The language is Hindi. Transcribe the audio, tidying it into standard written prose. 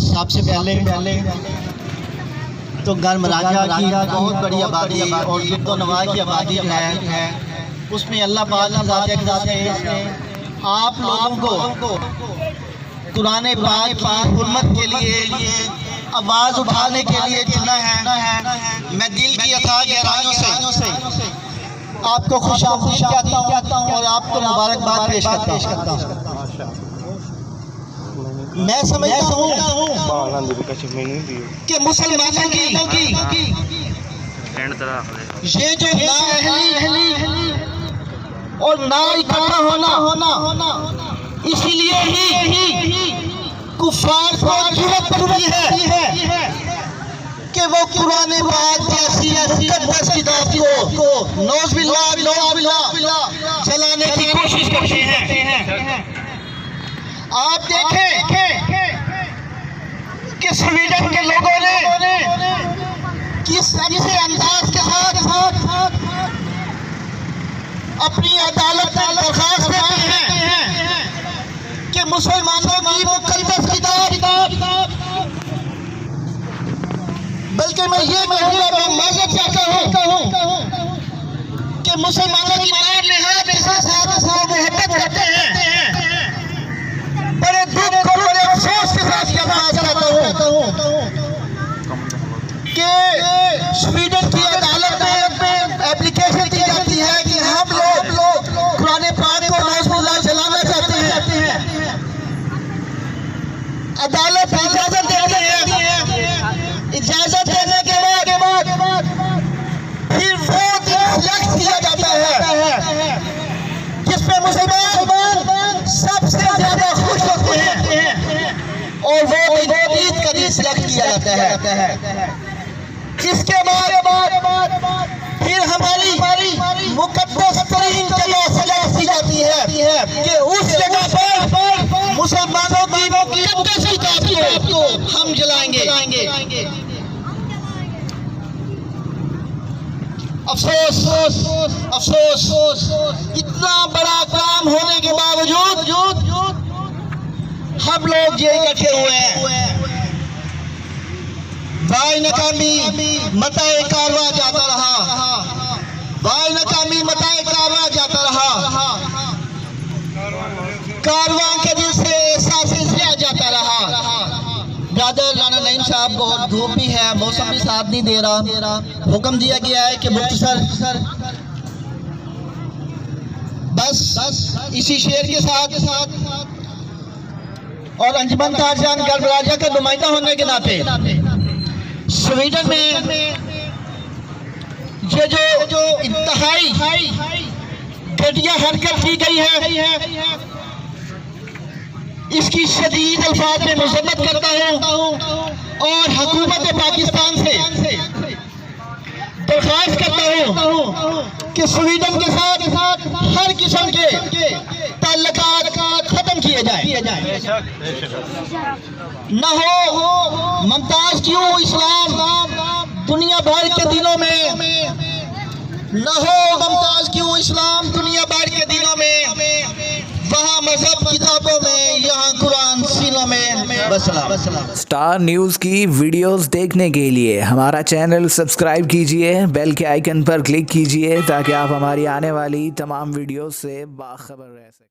सबसे पहले तो गर्म राजा की बहुत बड़ी आबादी और गिरदो नवा की आबादी जो है उसमें अल्लाह पाक ने आप लोगों को कुरान पाक की हुर्मत के लिए आवाज़ उठाने के लिए चुना है। मैं दिल की अथाह गहराइयों से आपको खुश कहता हूँ और आपको मुबारकबाद पेश करता हूँ। मैं समझता हूँ कि मुसलमानों की ये जो नाअहली और ना इकट्ठा होना इसीलिए ही कुफार को जरूरत पड़ती है कि वो कुरान पाक जैसी मुकद्दस किताब को नौज़ बिल्लाह जलाने की कोशिश करते हैं। आप देखें कि स्वीडन के लोगों ने किस अच्छे अंदाज के साथ अपनी अदालत में दरखास्त देते हैं कि मुसलमानों की मुकद्दस किताब, बल्कि मैं ये कहूँगा, मैं माजरत चाहता हूँ कि मुसलमानों की नार लिहाज के साथ मोहब्बत करते हैं। बड़े दुख और बड़े अफसोस के साथ यह बात कहता हूँ कि स्वीडन की अदालत में एप्लीकेशन दी जाती है कि हम लोग कुरान पाक को नौज़ जलाना चाहते हैं। अदालत इजाजत देती है। इजाजत देने के बाद फिर वो दिन किया जाता है जिसमें मुसलमान सबसे ज्यादा खुश होते हैं और वो ईद का दिन सिलेक्ट किया जाता है। जिसके बाद फिर हमारी मुकद्दस तरीन जगह सिलेक्ट की जाती है कि उस जगह पर मुसलमानों की मुकद्दस किताब को हम जलाएंगे। अफसोस इतना बड़ा काम होने के बावजूद हम लोग ये इकट्ठे हुए हैं। बाई नकामी मताए कारवा जाता रहा, बाई नकामी मताए कारवा जाता रहा। कारवां के दिन से एहसास लिया जाता रहा। ब्रदर राना नईम साहब, बहुत धूप भी है, मौसम भी साथ नहीं दे रहा। हुक्म दिया गया है कि मुख्तसर बस इसी शेर के साथ और अंजुमन ताजदान गर्भ राजा का नुमाइंदा होने के नाते स्वीडन में ये जो इंतहाई घटिया हरकत की गई है इसकी शदीद अल्फाज में मज़म्मत करता हूँ और हुकूमत पाकिस्तान से दरख्वास्त करता हूँ कि स्वीडन के साथ हर किस्म के ताल्लुकात खत्म किए जाए। न हो मुमताज क्यों इस्लाम दुनिया भर के दिनों में, न हो मुमताज क्यों इस्लाम दुनिया भर के दिनों में, वहाँ मजहब किताबों में, यहाँ कुरान सीनों में। स्टार न्यूज़ की वीडियोस देखने के लिए हमारा चैनल सब्सक्राइब कीजिए, बेल के आइकन पर क्लिक कीजिए ताकि आप हमारी आने वाली तमाम वीडियोस से बाखबर रह सकें।